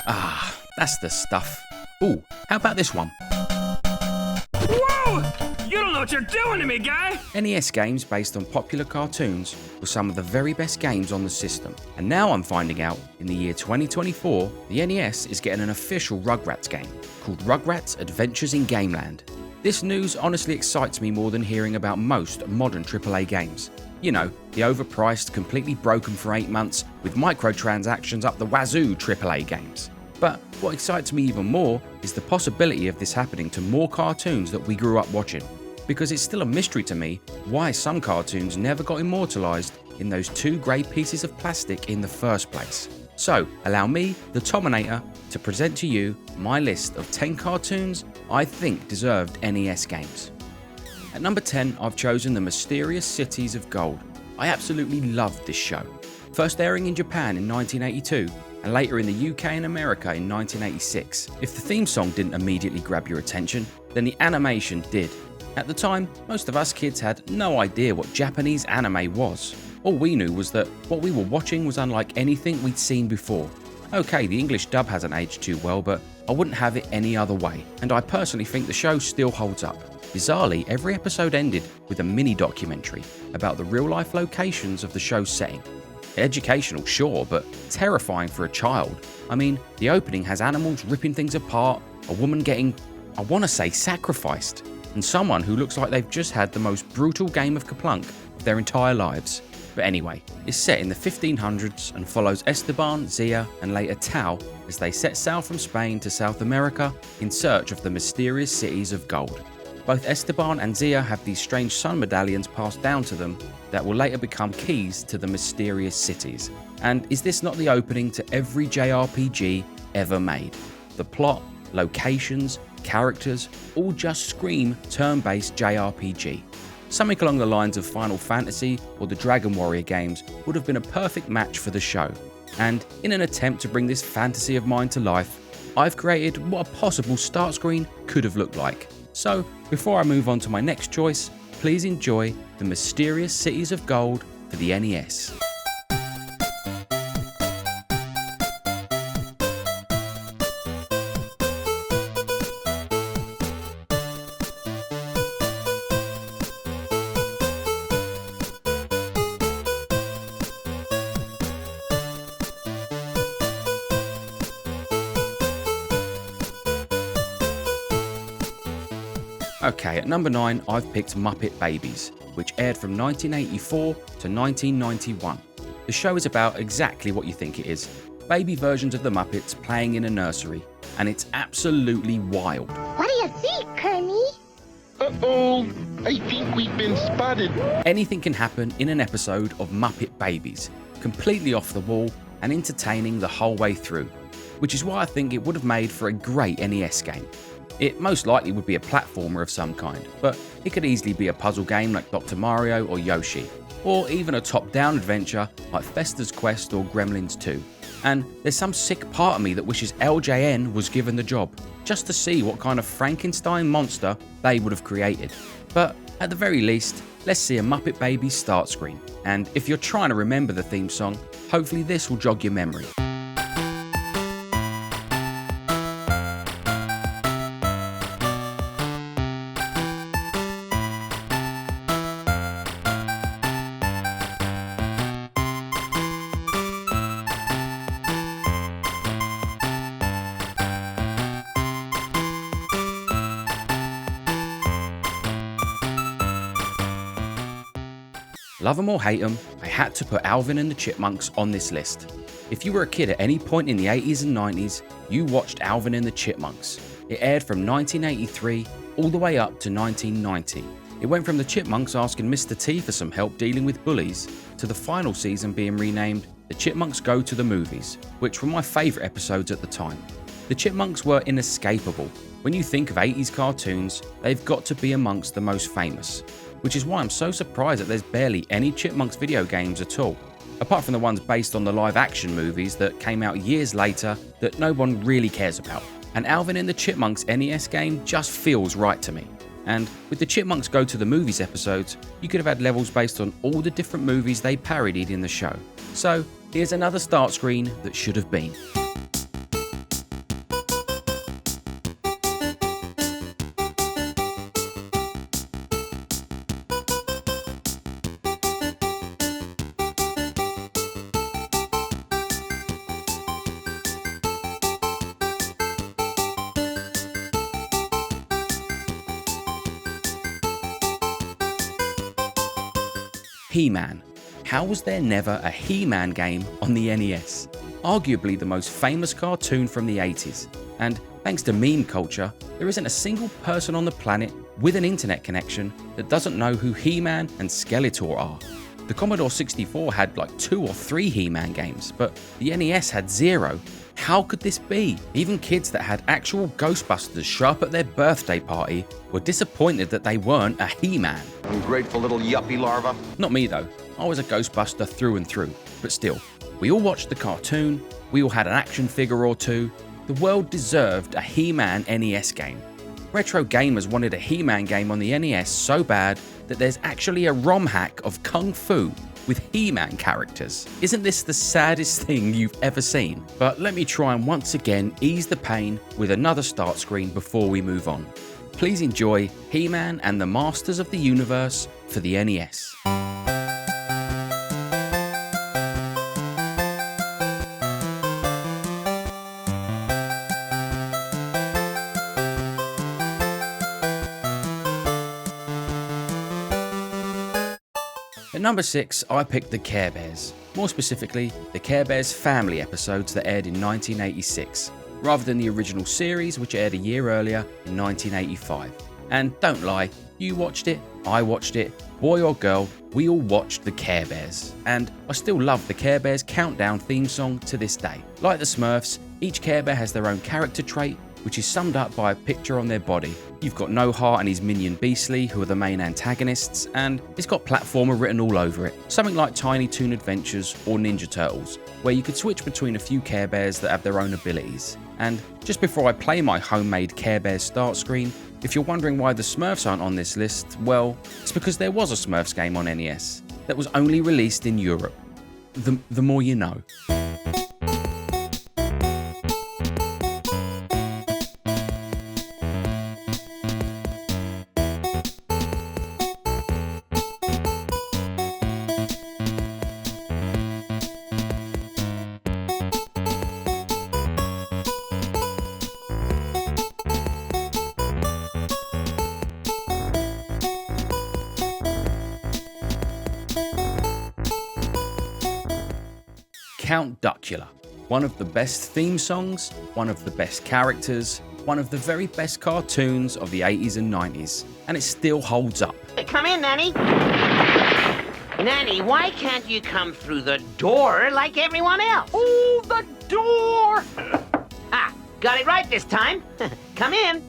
Ah, that's the stuff. Ooh, how about this one? Whoa! You don't know what you're doing to me, guy! NES games based on popular cartoons were some of the very best games on the system. And now I'm finding out, in the year 2024, the NES is getting an official Rugrats game, called Rugrats Adventures in Gameland. This news honestly excites me more than hearing about most modern AAA games. You know, the overpriced, completely broken for 8 months, with microtransactions up the wazoo AAA games. But what excites me even more is the possibility of this happening to more cartoons that we grew up watching. Because it's still a mystery to me why some cartoons never got immortalised in those 2 grey pieces of plastic in the first place. So, allow me, the Tominator, to present to you my list of 10 cartoons I think deserved NES games. At number 10, I've chosen The Mysterious Cities of Gold. I absolutely loved this show. First airing in Japan in 1982, and later in the UK and America in 1986. If the theme song didn't immediately grab your attention, then the animation did. At the time, most of us kids had no idea what Japanese anime was. All we knew was that what we were watching was unlike anything we'd seen before. Okay, the English dub hasn't aged too well, but I wouldn't have it any other way, and I personally think the show still holds up. Bizarrely, every episode ended with a mini documentary about the real-life locations of the show's setting. Educational, sure, but terrifying for a child. I mean, the opening has animals ripping things apart, a woman getting, I want to say, sacrificed, and someone who looks like they've just had the most brutal game of Kaplunk of their entire lives. But anyway, it's set in the 1500s and follows Esteban, Zia, and later Tao as they set sail from Spain to South America in search of the mysterious cities of gold. Both Esteban and Zia have these strange sun medallions passed down to them that will later become keys to the mysterious cities. And is this not the opening to every JRPG ever made? The plot, locations, characters, all just scream turn-based JRPG. Something along the lines of Final Fantasy or the Dragon Warrior games would have been a perfect match for the show. And in an attempt to bring this fantasy of mine to life, I've created what a possible start screen could have looked like. So, before I move on to my next choice, please enjoy The Mysterious Cities of Gold for the NES. Okay, at number 9, I've picked Muppet Babies, which aired from 1984 to 1991. The show is about exactly what you think it is. Baby versions of the Muppets playing in a nursery, and it's absolutely wild. What do you think, Kermie? Uh-oh, I think we've been spotted. Anything can happen in an episode of Muppet Babies, completely off the wall and entertaining the whole way through, which is why I think it would have made for a great NES game. It most likely would be a platformer of some kind, but it could easily be a puzzle game like Dr. Mario or Yoshi, or even a top-down adventure like Fester's Quest or Gremlins 2. And there's some sick part of me that wishes LJN was given the job, just to see what kind of Frankenstein monster they would have created. But at the very least, let's see a Muppet Babies start screen. And if you're trying to remember the theme song, hopefully this will jog your memory. Love 'em or hate 'em, I had to put Alvin and the Chipmunks on this list. If you were a kid at any point in the 80s and 90s, you watched Alvin and the Chipmunks. It aired from 1983 all the way up to 1990. It went from the Chipmunks asking Mr. T for some help dealing with bullies, to the final season being renamed The Chipmunks Go to the Movies, which were my favourite episodes at the time. The Chipmunks were inescapable. When you think of 80s cartoons, they've got to be amongst the most famous, which is why I'm so surprised that there's barely any Chipmunks video games at all, apart from the ones based on the live action movies that came out years later that no one really cares about. And Alvin and the Chipmunks NES game just feels right to me. And with the Chipmunks Go to the Movies episodes, you could have had levels based on all the different movies they parodied in the show. So here's another start screen that should have been. He-Man. How was there never a He-Man game on the NES? Arguably the most famous cartoon from the 80s, and thanks to meme culture, there isn't a single person on the planet with an internet connection that doesn't know who He-Man and Skeletor are. The Commodore 64 had like 2 or 3 He-Man games, but the NES had 0. How could this be? Even kids that had actual Ghostbusters show up at their birthday party were disappointed that they weren't a He-Man. Ungrateful little yuppie larva. Not me though, I was a Ghostbuster through and through, but still, we all watched the cartoon, we all had an action figure or two. The world deserved a He-Man NES game. Retro gamers wanted a He-Man game on the NES so bad that there's actually a ROM hack of Kung Fu with He-Man characters. Isn't this the saddest thing you've ever seen? But let me try and once again ease the pain with another start screen before we move on. Please enjoy He-Man and the Masters of the Universe for the NES. At number 6, I picked the Care Bears. More specifically, the Care Bears family episodes that aired in 1986, rather than the original series which aired a year earlier in 1985. And don't lie, you watched it, I watched it, boy or girl, we all watched the Care Bears. And I still love the Care Bears Countdown theme song to this day. Like the Smurfs, each Care Bear has their own character trait, which is summed up by a picture on their body. You've got No Heart and his minion Beastly, who are the main antagonists, and it's got platformer written all over it. Something like Tiny Toon Adventures or Ninja Turtles, where you could switch between a few Care Bears that have their own abilities. And just before I play my homemade Care Bears start screen, if you're wondering why the Smurfs aren't on this list, well, it's because there was a Smurfs game on NES that was only released in Europe. The more you know. Count Duckula. One of the best theme songs, one of the best characters, one of the very best cartoons of the 80s and 90s, and it still holds up. Come in, Nanny. Nanny, why can't you come through the door like everyone else? Oh, the door! Ah, got it right this time. Come in.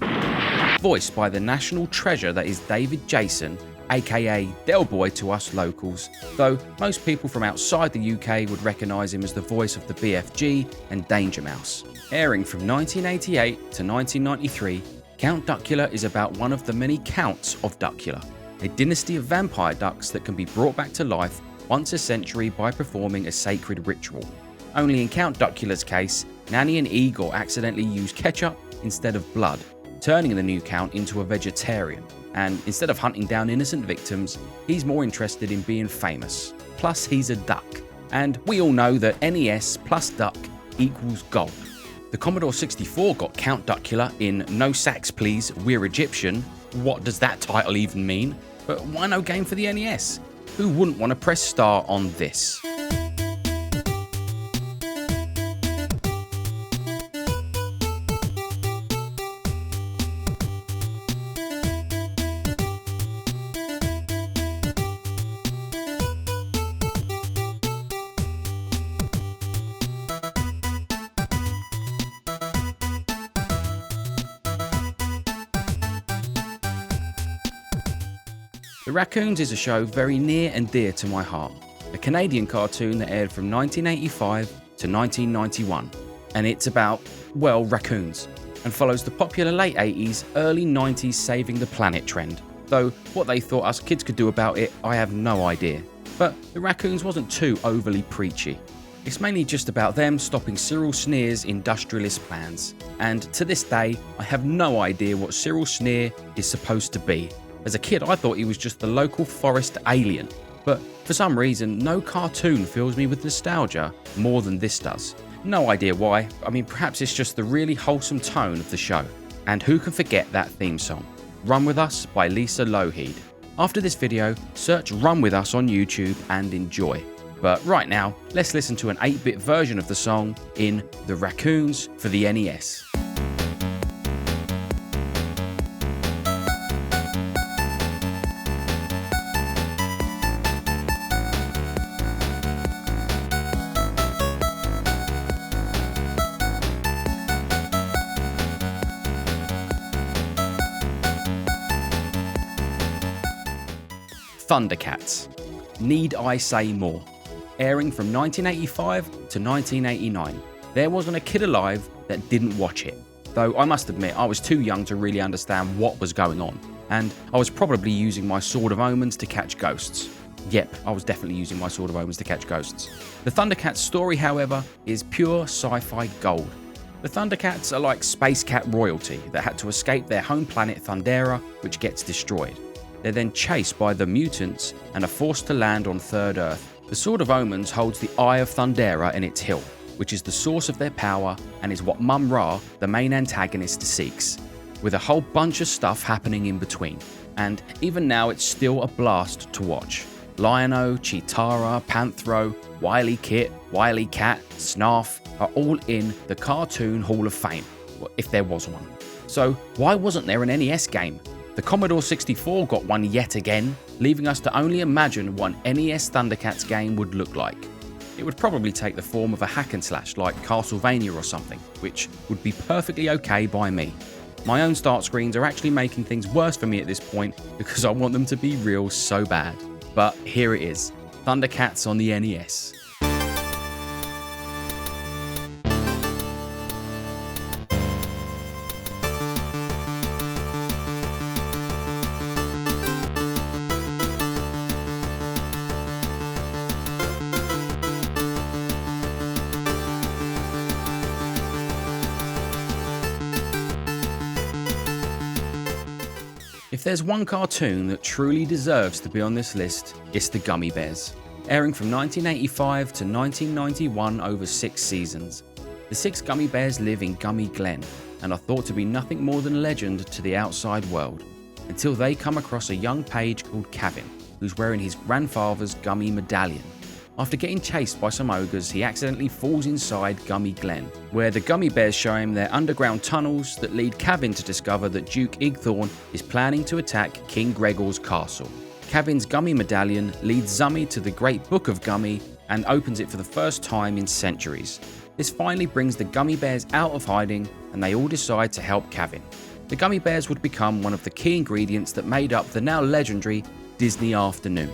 Voiced by the national treasure that is David Jason, aka Del Boy to us locals, though most people from outside the UK would recognise him as the voice of the BFG and Danger Mouse. Airing from 1988 to 1993, Count Duckula is about one of the many counts of Duckula, a dynasty of vampire ducks that can be brought back to life once a century by performing a sacred ritual. Only in Count Duckula's case, Nanny and Igor accidentally use ketchup instead of blood, turning the new Count into a vegetarian. And instead of hunting down innocent victims, he's more interested in being famous. Plus, he's a duck. And we all know that NES plus duck equals gold. The Commodore 64 got Count Duckula in No Sax Please, We're Egyptian. What does that title even mean? But why no game for the NES? Who wouldn't want to press start on this? The Raccoons is a show very near and dear to my heart, a Canadian cartoon that aired from 1985 to 1991, and it's about, well, raccoons, and follows the popular late 80s, early 90s saving the planet trend, though what they thought us kids could do about it, I have no idea. But the Raccoons wasn't too overly preachy. It's mainly just about them stopping Cyril Sneer's industrialist plans, and to this day, I have no idea what Cyril Sneer is supposed to be. As a kid, I thought he was just the local forest alien, but for some reason, no cartoon fills me with nostalgia more than this does. No idea why, I mean perhaps it's just the really wholesome tone of the show. And who can forget that theme song? Run With Us by Lisa Lougheed. After this video, search Run With Us on YouTube and enjoy. But right now, let's listen to an 8-bit version of the song in The Raccoons for the NES. Thundercats. Need I say more? Airing from 1985 to 1989. There wasn't a kid alive that didn't watch it. Though I must admit, I was too young to really understand what was going on, and I was probably using my Sword of Omens to catch ghosts. Yep, I was definitely using my Sword of Omens to catch ghosts. The Thundercats story, however, is pure sci-fi gold. The Thundercats are like Space Cat royalty that had to escape their home planet Thundera, which gets destroyed. They're then chased by the mutants and are forced to land on Third Earth. The Sword of Omens holds the Eye of Thundera in its hilt, which is the source of their power and is what Mum-Ra, the main antagonist, seeks, with a whole bunch of stuff happening in between. And even now it's still a blast to watch. Lion-O, Cheetara, Panthro, Wily Kit, Wily Cat, Snarf are all in the Cartoon Hall of Fame, if there was one. So why wasn't there an NES game? The Commodore 64 got one yet again, leaving us to only imagine what an NES Thundercats game would look like. It would probably take the form of a hack and slash like Castlevania or something, which would be perfectly okay by me. My own start screens are actually making things worse for me at this point because I want them to be real so bad. But here it is, Thundercats on the NES. If there's one cartoon that truly deserves to be on this list, it's the Gummy Bears. Airing from 1985 to 1991 over 6 seasons. The 6 Gummy Bears live in Gummy Glen and are thought to be nothing more than legend to the outside world, until they come across a young page called Kevin, who's wearing his grandfather's Gummy medallion. After getting chased by some ogres, he accidentally falls inside Gummy Glen, where the Gummy Bears show him their underground tunnels that lead Kevin to discover that Duke Igthorn is planning to attack King Gregor's castle. Kevin's Gummy medallion leads Zummy to the Great Book of Gummy and opens it for the first time in centuries. This finally brings the Gummy Bears out of hiding and they all decide to help Kevin. The Gummy Bears would become one of the key ingredients that made up the now legendary Disney Afternoon,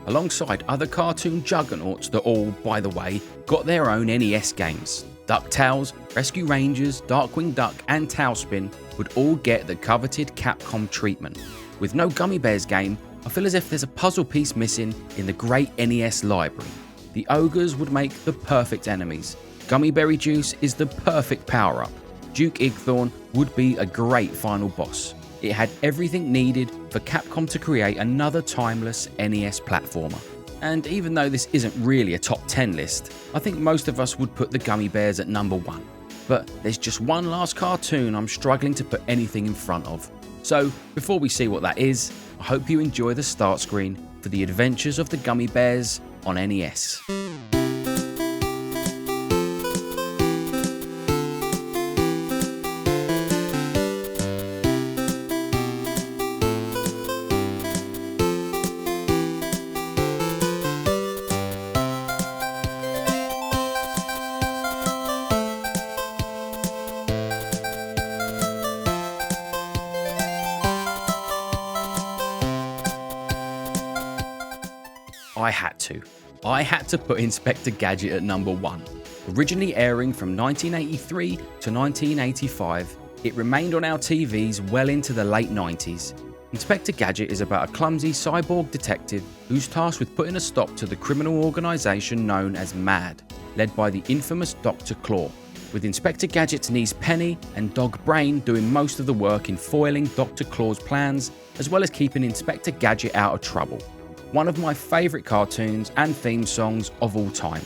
alongside other cartoon juggernauts that all, by the way, got their own NES games. DuckTales, Rescue Rangers, Darkwing Duck and Tailspin would all get the coveted Capcom treatment. With no Gummy Bears game, I feel as if there's a puzzle piece missing in the great NES library. The ogres would make the perfect enemies. Gummy Berry Juice is the perfect power-up. Duke Igthorn would be a great final boss. It had everything needed for Capcom to create another timeless NES platformer. And even though this isn't really a top 10 list, I think most of us would put the Gummy Bears at number 1. But there's just one last cartoon I'm struggling to put anything in front of. So before we see what that is, I hope you enjoy the start screen for the adventures of the Gummy Bears on NES. I had to put Inspector Gadget at number 1. Originally airing from 1983 to 1985, it remained on our TVs well into the late 90s. Inspector Gadget is about a clumsy cyborg detective who's tasked with putting a stop to the criminal organisation known as MAD, led by the infamous Dr. Claw, with Inspector Gadget's niece Penny and dog Brain doing most of the work in foiling Dr. Claw's plans, as well as keeping Inspector Gadget out of trouble. One of my favourite cartoons and theme songs of all time.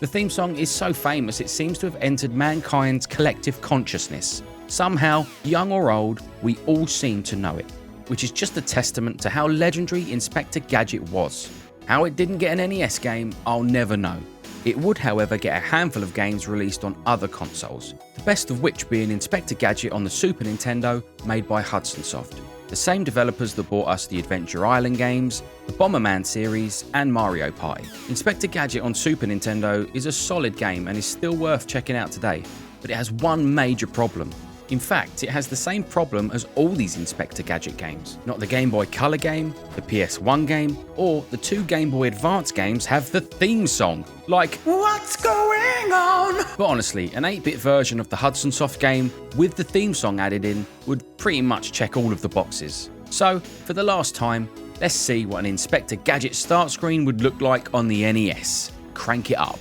The theme song is so famous it seems to have entered mankind's collective consciousness. Somehow, young or old, we all seem to know it. which is just a testament to how legendary Inspector Gadget was. How it didn't get an NES game, I'll never know. It would, however, get a handful of games released on other consoles, the best of which being Inspector Gadget on the Super Nintendo, made by Hudson Soft, the same developers that brought us the Adventure Island games, the Bomberman series, and Mario Party. Inspector Gadget on Super Nintendo is a solid game and is still worth checking out today, but it has one major problem. In fact, it has the same problem as all these Inspector Gadget games. Not the Game Boy Color game, the PS1 game, or the 2 Game Boy Advance games have the theme song, like "What's Going On?" But honestly, an 8-bit version of the Hudson Soft game with the theme song added in would pretty much check all of the boxes. So, for the last time, let's see what an Inspector Gadget start screen would look like on the NES. Crank it up.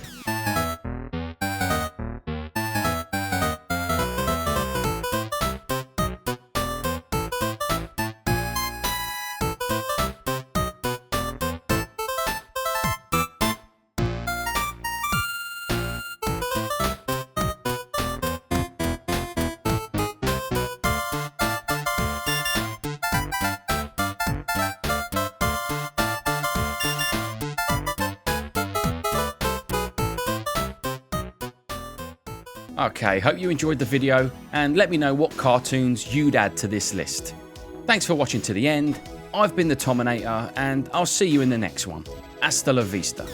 Okay, hope you enjoyed the video and let me know what cartoons you'd add to this list. Thanks for watching to the end. I've been the Tominator and I'll see you in the next one. Hasta la vista.